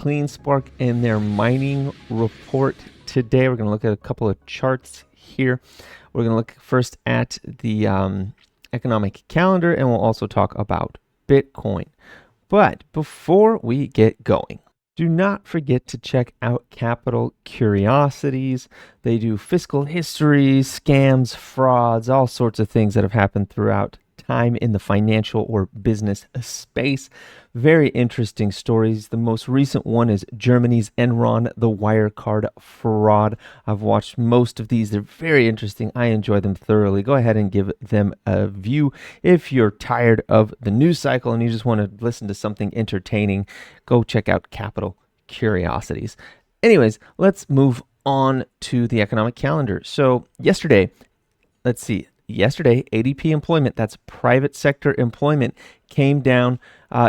CleanSpark and their mining report today. We're going to look at a couple of charts here. We're going to look first at the economic calendar, and we'll also talk about Bitcoin. But before we get going, do not forget to check out Capital Curiosities. They do fiscal history, scams, frauds, all sorts of things that have happened throughout time in the financial or business space. Very interesting stories. The most recent one is Germany's Enron, the Wirecard fraud. I've watched most of these. They're very interesting. I enjoy them thoroughly. Go ahead and give them a view. If you're tired of the news cycle and you just want to listen to something entertaining, go check out Capital Curiosities. Anyways, let's move on to the economic calendar. So yesterday, let's see. Yesterday, ADP employment, that's private sector employment, came down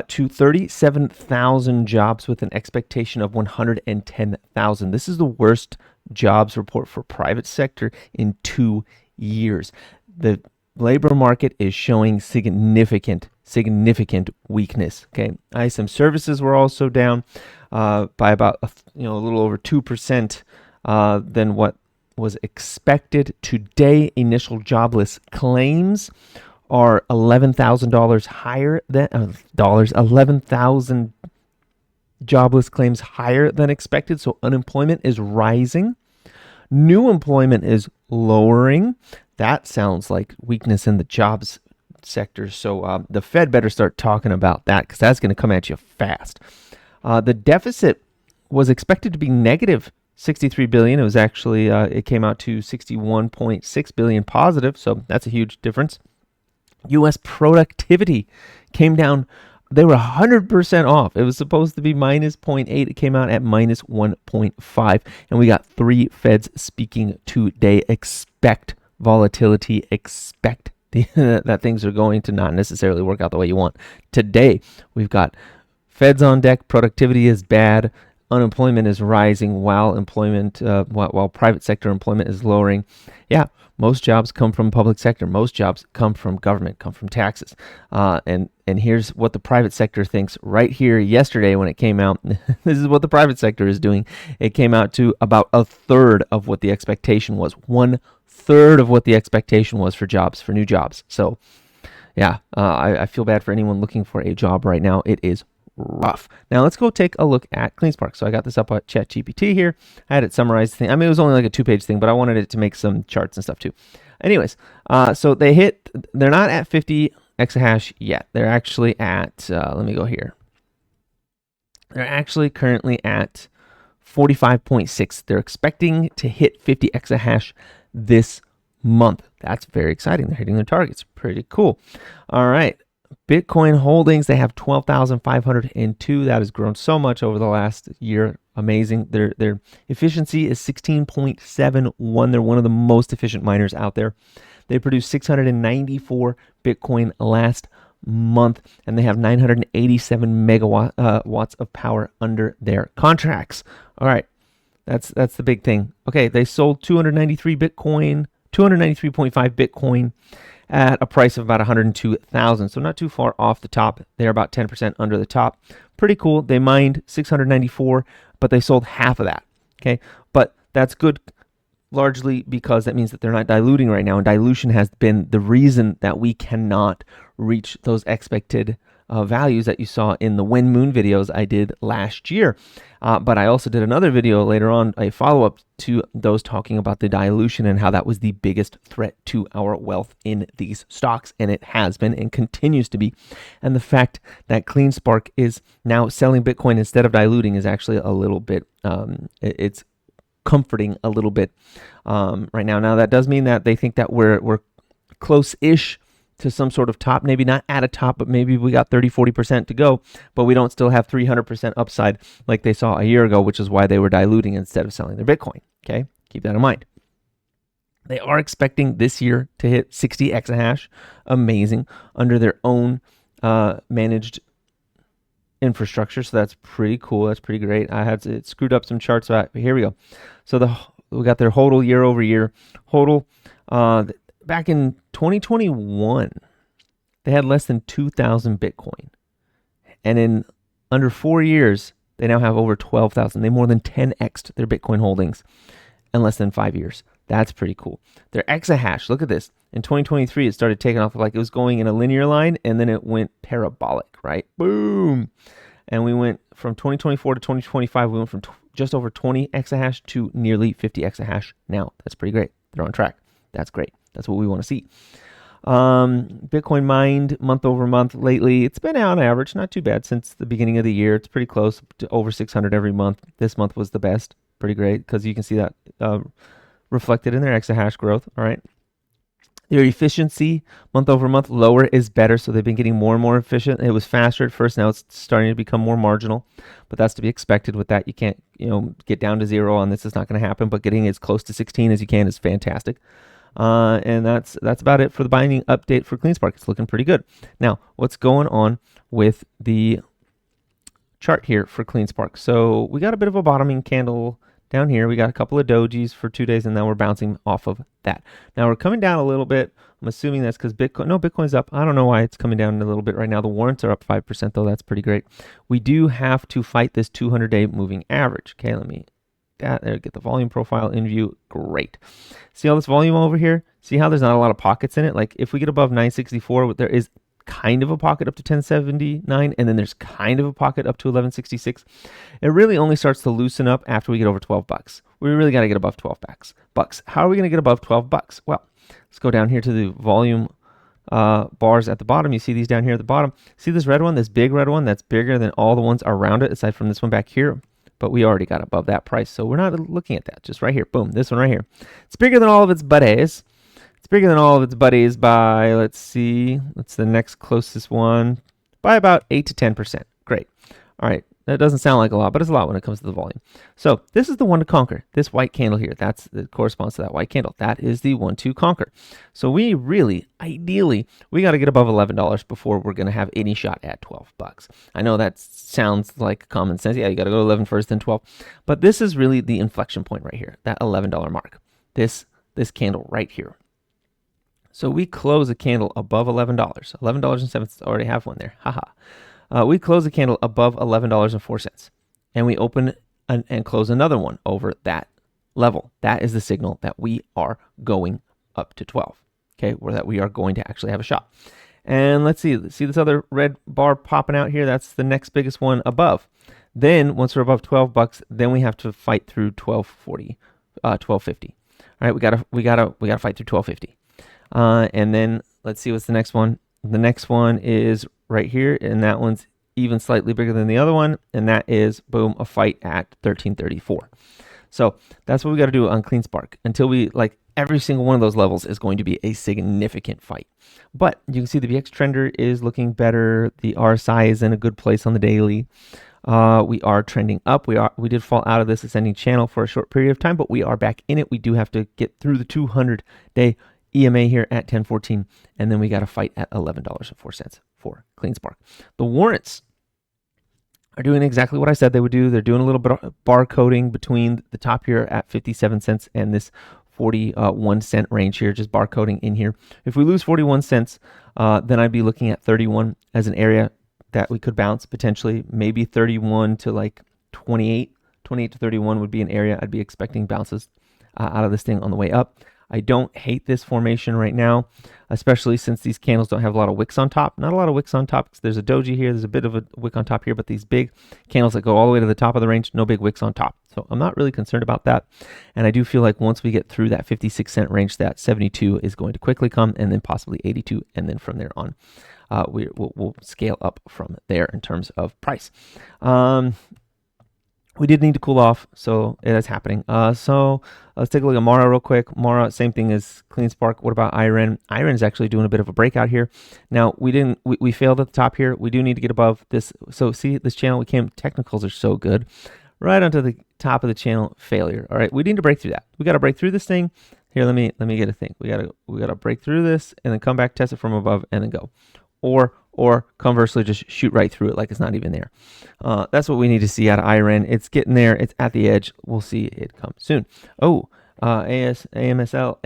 to 37,000 jobs with an expectation of 110,000. This is the worst jobs report for private sector in 2 years. The labor market is showing significant weakness. Okay, ISM services were also down by about a little over 2% than what was expected. Today, initial jobless claims are $11,000 higher than $11,000 jobless claims higher than expected. So unemployment is rising. New employment is lowering. That sounds like weakness in the jobs sector. So the Fed better start talking about that, because that's going to come at you fast. The deficit was expected to be negative 63 billion. It was actually, it came out to 61.6 billion positive. So that's a huge difference. U.S. productivity came down. They were 100% off. It was supposed to be minus 0.8. It came out at minus 1.5. And we got 3 Feds speaking today. Expect volatility. Expect that things are going to not necessarily work out the way you want. Today, we've got Feds on deck. Productivity is bad. Unemployment is rising while private sector employment is lowering. Yeah, most jobs come from public sector. Most jobs come from government, come from taxes. And here's what the private sector thinks right here yesterday when it came out. This is what the private sector is doing. It came out to about a third of what the expectation was. 1/3 of what the expectation was for jobs, for new jobs. So yeah, I feel bad for anyone looking for a job right now. It is rough. Now let's go take a look at CleanSpark. So I got this up at ChatGPT here. I had it summarized thing. I mean, it was only like a 2-page thing, but I wanted it to make some charts and stuff too. Anyways, so they're not at 50 exahash yet. They're actually at, let me go here. They're actually currently at 45.6. They're expecting to hit 50 exahash this month. That's very exciting. They're hitting their targets. Pretty cool. All right. Bitcoin holdings, they have 12,502. That has grown so much over the last year. Amazing. Their efficiency is 16.71. They're one of the most efficient miners out there. They produced 694 Bitcoin last month, and they have 987 megawatts of power under their contracts. All right, that's the big thing. Okay, they sold 293.5 Bitcoin at a price of about 102,000. So not too far off the top. They're about 10% under the top. Pretty cool. They mined 694, but they sold half of that. Okay, but that's good largely because that means that they're not diluting right now. And dilution has been the reason that we cannot reach those expected values that you saw in the When Moon videos I did last year. But I also did another video later on, a follow-up to those, talking about the dilution and how that was the biggest threat to our wealth in these stocks. And it has been and continues to be. And the fact that CleanSpark is now selling Bitcoin instead of diluting is actually a little bit, it's comforting a little bit right now. Now that does mean that they think that we're close-ish to some sort of top, maybe not at a top, but maybe we got 30-40% to go, but we don't still have 300% upside like they saw a year ago, which is why they were diluting instead of selling their Bitcoin. Okay, keep that in mind. They are expecting this year to hit 60 exahash, amazing, under their own managed infrastructure. So that's pretty cool. That's pretty great. I had it screwed up some charts, but here we go. So we got their HODL year over year. HODL back in 2021, they had less than 2,000 Bitcoin. And in under 4 years, They now have over 12,000. They more than 10x'd their Bitcoin holdings in less than 5 years. That's pretty cool. Their exahash, look at this. In 2023, it started taking off like it was going in a linear line, and then it went parabolic, right? Boom. And we went from 2024 to 2025, we went from just over 20 exahash to nearly 50 exahash now. That's pretty great. They're on track. That's great. That's what we want to see. Bitcoin mined month over month lately. It's been on average, not too bad since the beginning of the year. It's pretty close to over 600 every month. This month was the best. Pretty great because you can see that reflected in their exahash growth. All right. Their efficiency month over month lower is better, so they've been getting more and more efficient. It was faster at first, now it's starting to become more marginal, but that's to be expected with that. You can't, get down to 0 on this. It's not going to happen, but getting as close to 16 as you can is fantastic. And that's about it for the binding update for CleanSpark. It's looking pretty good. Now, what's going on with the chart here for CleanSpark? So we got a bit of a bottoming candle down here. We got a couple of dojis for 2 days, and now we're bouncing off of that. Now we're coming down a little bit. I'm assuming that's because Bitcoin's up. I don't know why it's coming down a little bit right now. The warrants are up 5% though. That's pretty great. We do have to fight this 200-day moving average. Okay, let me get the volume profile in view. Great. See all this volume over here? See how there's not a lot of pockets in it? Like if we get above 964, there is kind of a pocket up to 1079, and then there's kind of a pocket up to 1166. It really only starts to loosen up after we get over 12 bucks. We really got to get above 12 bucks. How are we going to get above 12 bucks? Well, let's go down here to the volume bars at the bottom. You see these down here at the bottom. See this red one, this big red one that's bigger than all the ones around it, aside from this one back here. But we already got above that price, so we're not looking at that. Just right here, boom, this one right here. It's bigger than all of its buddies. It's bigger than all of its buddies by, let's see, what's the next closest one? By about 8 to 10%. Great. All right, that doesn't sound like a lot, but it's a lot when it comes to the volume. So this is the one to conquer. This white candle here, that corresponds to that white candle. That is the one to conquer. So we really, ideally, we got to get above $11 before we're going to have any shot at 12 bucks. I know that sounds like common sense. Yeah, you got to go to 11 first, then 12. But this is really the inflection point right here, that $11 mark. This candle right here. So we close a candle above $11. $11.07. Already have one there. Haha. We close a candle above $11.04. And we open and close another one over that level. That is the signal that we are going up to 12. Okay, or that we are going to actually have a shot. And let's see this other red bar popping out here? That's the next biggest one above. Then once we're above 12 bucks, then we have to fight through 1240, 1250. All right, we gotta fight through 1250. And then let's see what's the next one. The next one is right here, and that one's even slightly bigger than the other one, and that is, boom, a fight at 1334. So that's what we got to do on CleanSpark until we, like, every single one of those levels is going to be a significant fight. But you can see the VX trender is looking better. The RSI is in a good place on the daily. We are trending up. We did fall out of this ascending channel for a short period of time, but we are back in it. We do have to get through the 200-day EMA here at 1014, and then we got to fight at $11.04 for CleanSpark. The warrants are doing exactly what I said they would do. They're doing a little bit of barcoding between the top here at 57 cents and this 41 cent range here, just barcoding in here. If we lose 41 cents, then I'd be looking at 31 as an area that we could bounce potentially. Maybe 31 to like 28 to 31 would be an area I'd be expecting bounces out of this thing on the way up. I don't hate this formation right now, especially since these candles don't have a lot of wicks on top. Not a lot of wicks on top. There's a doji here. There's a bit of a wick on top here, but these big candles that go all the way to the top of the range, no big wicks on top. So I'm not really concerned about that. And I do feel like once we get through that 56 cent range, that 72 is going to quickly come, and then possibly 82. And then from there on, we'll scale up from there in terms of price. We did need to cool off, so it is happening. So let's take a look at Mara real quick. Mara, same thing as CleanSpark. What about IREN? IREN is actually doing a bit of a breakout here. Now, we failed at the top here. We do need to get above this. So see this channel, technicals are so good. Right onto the top of the channel, failure. All right, we need to break through that. We got to break through this thing. Here, let me get a thing. We gotta break through this and then come back, test it from above, and then go. Or conversely, just shoot right through it like it's not even there. That's what we need to see out of IREN. It's getting there. It's at the edge. We'll see it come soon. Oh, ASML,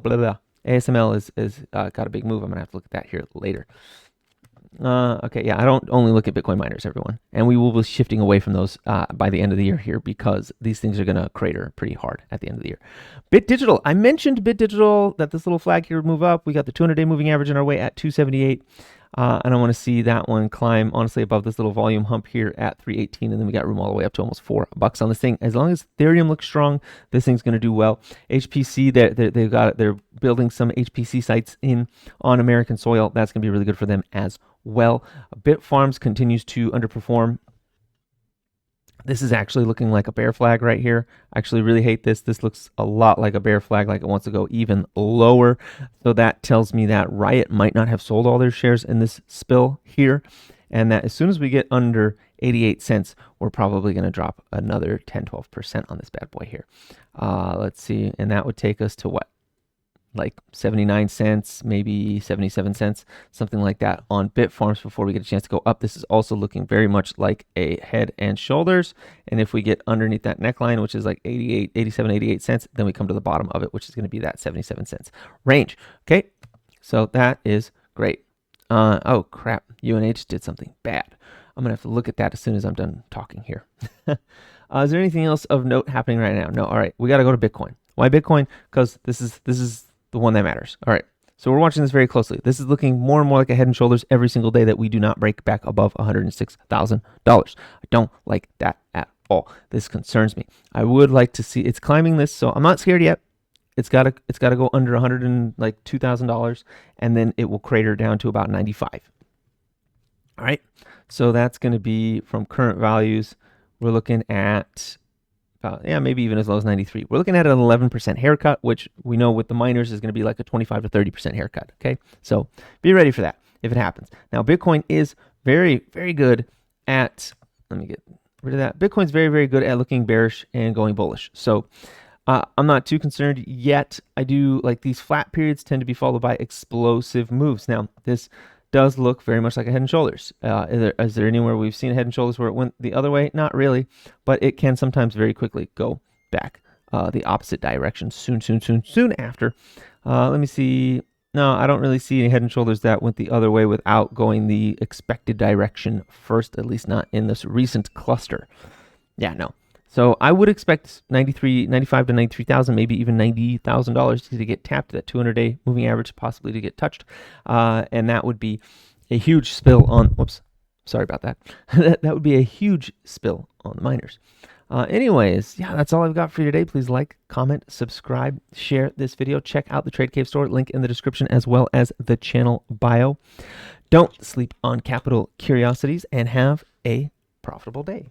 blah, blah. ASML is got a big move. I'm going to have to look at that here later. Okay, yeah, I don't only look at Bitcoin miners, everyone. And we will be shifting away from those by the end of the year here because these things are going to crater pretty hard at the end of the year. Bit Digital. I mentioned Bit Digital, that this little flag here would move up. We got the 200-day moving average on our way at 278. And I want to see that one climb, honestly, above this little volume hump here at 318. And then we got room all the way up to almost $4 on this thing. As long as Ethereum looks strong, this thing's going to do well. HPC, they're building some HPC sites on American soil. That's going to be really good for them as well. Bitfarms continues to underperform. This is actually looking like a bear flag right here. I actually really hate this. This looks a lot like a bear flag, like it wants to go even lower. So that tells me that Riot might not have sold all their shares in this spill here. And that as soon as we get under 88 cents, we're probably going to drop another 10-12% on this bad boy here. Let's see. And that would take us to what? Like 79 cents, maybe 77 cents, something like that on Bitfarms before we get a chance to go up. This is also looking very much like a head and shoulders. And if we get underneath that neckline, which is like 87, 88 cents, then we come to the bottom of it, which is going to be that 77 cents range. Okay, so that is great. Oh, crap. UNH did something bad. I'm going to have to look at that as soon as I'm done talking here. Is there anything else of note happening right now? No. All right, we got to go to Bitcoin. Why Bitcoin? Because this is the one that matters. All right, so we're watching this very closely. This is looking more and more like a head and shoulders every single day that we do not break back above $106,000. I don't like that at all. This concerns me. I would like to see it's climbing this, so I'm not scared yet. It's got to go under $102,000, and then it will crater down to about 95. All right, so that's going to be from current values. We're looking at maybe even as low as 93. We're looking at an 11% haircut, which we know with the miners is going to be like a 25 to 30% haircut. Okay, so be ready for that if it happens. Now, Bitcoin is very, very good at, let me get rid of that. Bitcoin's very, very good at looking bearish and going bullish. So I'm not too concerned yet. I do like these flat periods tend to be followed by explosive moves. Now, this does look very much like a head and shoulders. Is there anywhere we've seen a head and shoulders where it went the other way? Not really, but it can sometimes very quickly go back the opposite direction soon after. Let me see. No, I don't really see any head and shoulders that went the other way without going the expected direction first, at least not in this recent cluster. Yeah, no. So I would expect 95 to 93,000, maybe even $90,000 to get tapped, that 200-day moving average possibly to get touched. And that would be a huge spill on, whoops, sorry about that. That would be a huge spill on the miners. Anyways, yeah, that's all I've got for you today. Please like, comment, subscribe, share this video. Check out the Trade Cave store, link in the description, as well as the channel bio. Don't sleep on capital curiosities, and have a profitable day.